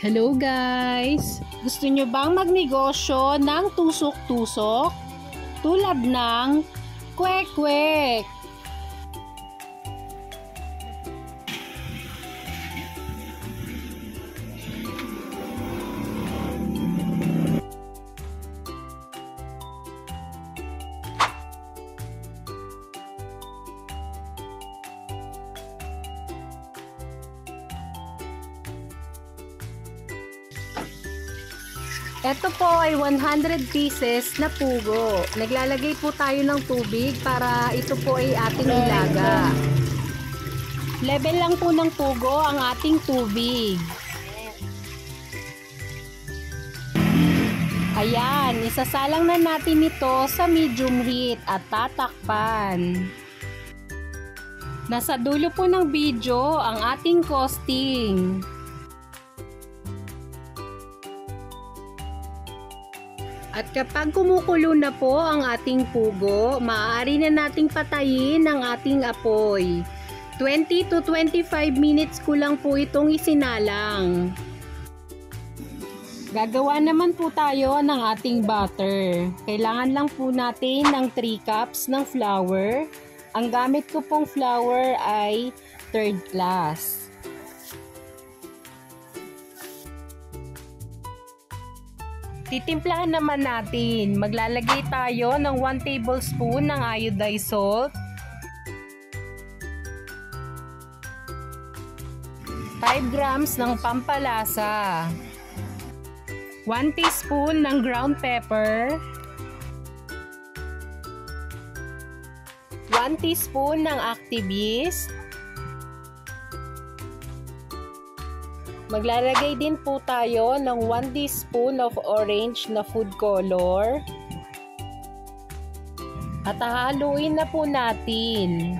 Hello guys! Gusto nyo bang magnegosyo ng tusok-tusok? Tulad ng kwek-kwek! Ito po ay 100 pieces na pugo. Naglalagay po tayo ng tubig para ito po ay ating ilaga. Level lang po ng pugo ang ating tubig. Ayan, isasalang na natin ito sa medium heat at tatakpan. Nasa dulo po ng video ang ating costing. At kapag kumukulo na po ang ating pugo, maaari na nating patayin ang ating apoy. 20 to 25 minutes ko lang po itong isinalang. Gagawa naman po tayo ng ating butter. Kailangan lang po natin ng 3 cups ng flour. Ang gamit ko pong flour ay 3rd class. Titimplahan naman natin. Maglalagay tayo ng 1 tablespoon ng iodized salt, 5 grams ng pampalasa, 1 teaspoon ng ground pepper, 1 teaspoon ng activist. Maglalagay din po tayo ng 1 teaspoon of orange na food color. At hahaluin na po natin.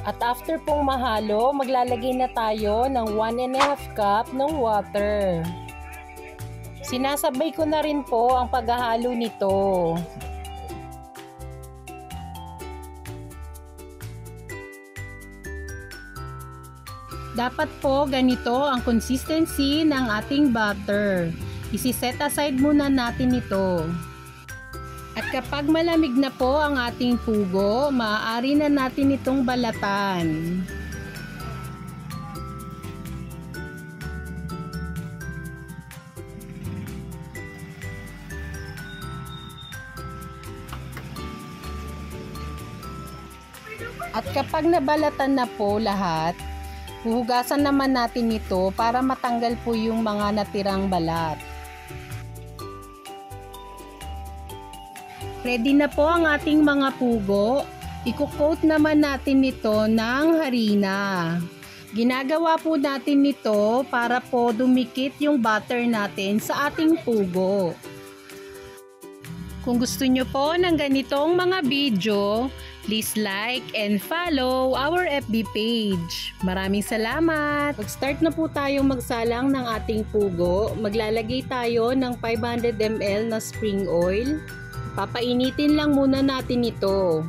At after pong mahalo, maglalagay na tayo ng 1½ cup ng water. Sinasabay ko na rin po ang paghahalo nito. Dapat po ganito ang consistency ng ating butter. Isi-set aside muna natin ito. At kapag malamig na po ang ating pugo, maaari na natin itong balatan. At kapag nabalatan na po lahat, huhugasan naman natin ito para matanggal po yung mga natirang balat. Ready na po ang ating mga pugo. Iko-coat naman natin ito ng harina. Ginagawa po natin ito para po dumikit yung butter natin sa ating pugo. Kung gusto nyo po ng ganitong mga video, please like and follow our FB page. Maraming salamat! Mag-start na po tayong magsalang ng ating pugo. Maglalagay tayo ng 500 ml na spring oil. Papainitin lang muna natin ito.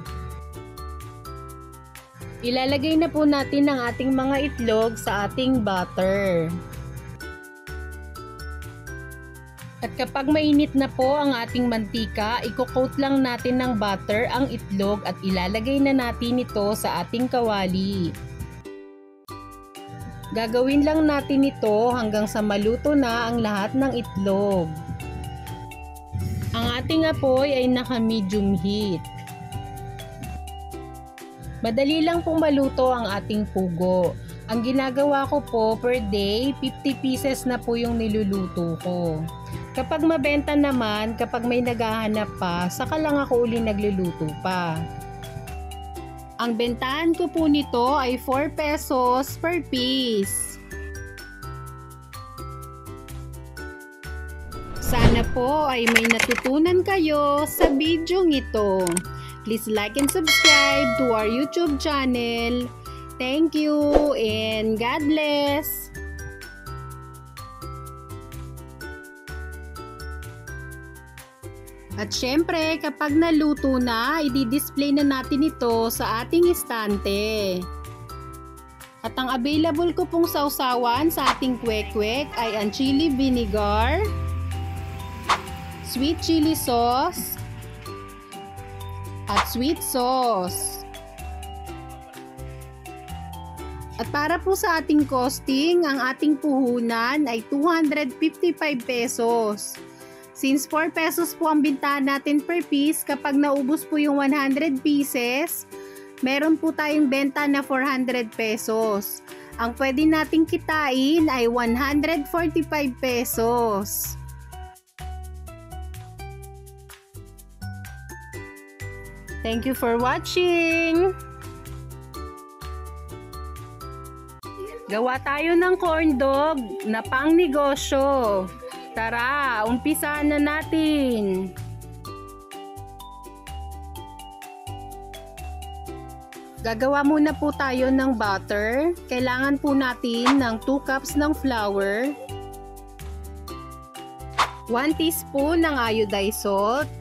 Ilalagay na po natin ang ating mga itlog sa ating butter. At kapag mainit na po ang ating mantika, i-coat lang natin ng butter ang itlog at ilalagay na natin ito sa ating kawali. Gagawin lang natin ito hanggang sa maluto na ang lahat ng itlog. Ang ating apoy ay naka-medium heat. Madali lang pong maluto ang ating pugo. Ang ginagawa ko po per day, 50 pieces na po yung niluluto ko. Kapag mabenta naman, kapag may naghahanap pa, saka lang ako uli nagluluto pa. Ang bentahan ko po nito ay 4 pesos per piece. Sana po ay may natutunan kayo sa video ito. Please like and subscribe to our YouTube channel. Thank you and God bless! At syempre, kapag naluto na, i-display na natin ito sa ating estante. At ang available ko pong sausawan sa ating kwek-kwek ay ang chili vinegar, sweet chili sauce, at sweet sauce. At para po sa ating costing, ang ating puhunan ay 255 pesos. Since 4 pesos po ang bintahan natin per piece, kapag naubos po yung 100 pieces, meron po tayong benta na 400 pesos. Ang pwede nating kitain ay 145 pesos. Thank you for watching! Gawa tayo ng corn dog na pang negosyo. Tara, umpisahan na natin. Gagawa muna po tayo ng butter. Kailangan po natin ng 2 cups ng flour, 1 teaspoon ng iodized salt,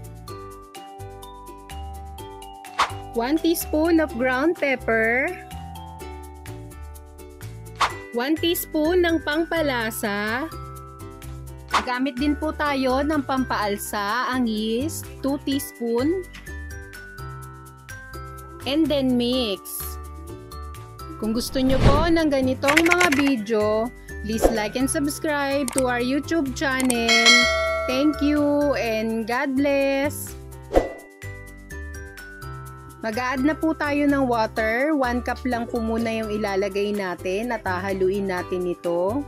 1 teaspoon of ground pepper, 1 teaspoon ng pangpalasa. Gamit din po tayo ng pampaalsa, ang yeast, 2 teaspoon. And then mix. Kung gusto nyo po ng ganitong mga video, please like and subscribe to our YouTube channel. Thank you and God bless! Mag-a-add na po tayo ng water. 1 cup lang po muna yung ilalagay natin at hahaluin natin ito.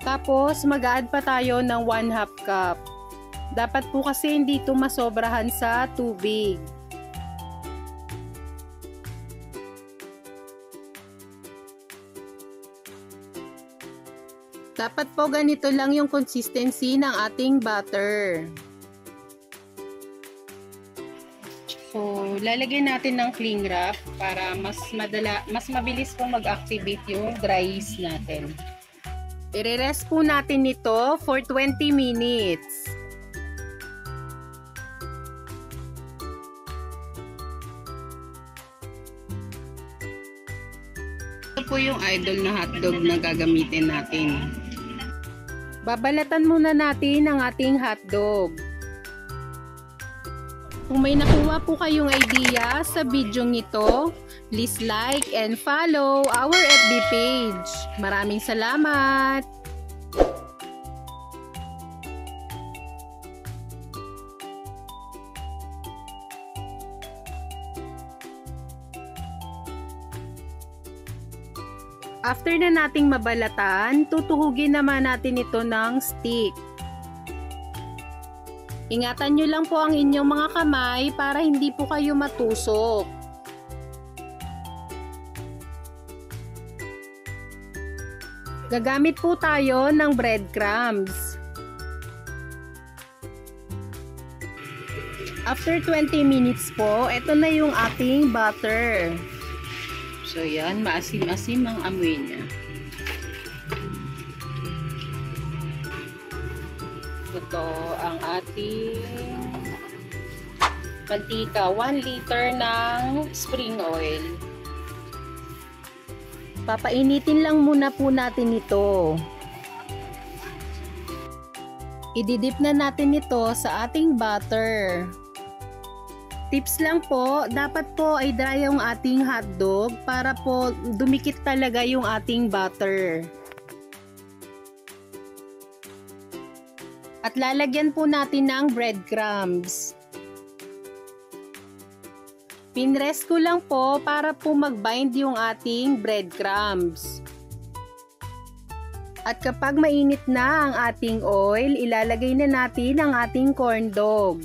Tapos, mag-a-add pa tayo ng 1/2 cup. Dapat po kasi hindi ito masobrahan sa tubig. Dapat po ganito lang yung consistency ng ating butter. So, lalagyan natin ng cling wrap para mas mabilis pong mag-activate yung dry yeast natin. I-rest po natin ito for 20 minutes. Ito po yung idol na hotdog na gagamitin natin. Babalatan muna natin ang ating hotdog. Kung may nakuha po kayong idea sa video nito, please like and follow our FB page. Maraming salamat! After na nating mabalatan, tutuhugin naman natin ito ng stick. Ingatan nyo lang po ang inyong mga kamay para hindi po kayo matusok. Gagamit po tayo ng breadcrumbs. After 20 minutes po, ito na yung ating butter. So yan, maasim-asim ang amoy niya. Ito ang ating mantika, 1 liter ng spring oil. Papainitin lang muna po natin ito. Ididip na natin ito sa ating butter. Tips lang po, dapat po ay dry yung ating hotdog para po dumikit talaga yung ating butter. At lalagyan po natin ng breadcrumbs. Pinrest ko lang po para po mag-bind yung ating breadcrumbs. At kapag mainit na ang ating oil, ilalagay na natin ang ating corn dog.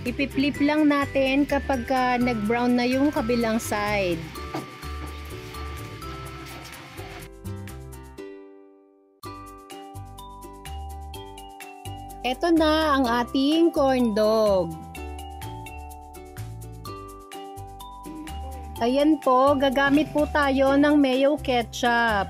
Ipi-flip lang natin kapag nag-brown na yung kabilang side. Eto na ang ating corn dog. Ayan po, gagamit po tayo ng mayo ketchup.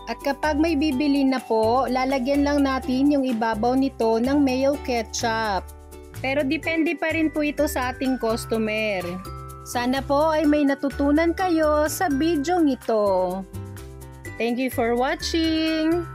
At kapag may bibili na po, lalagyan lang natin yung ibabaw nito ng mayo ketchup. Pero depende pa rin po ito sa ating customer. Sana po ay may natutunan kayo sa bidyong ito. Thank you for watching!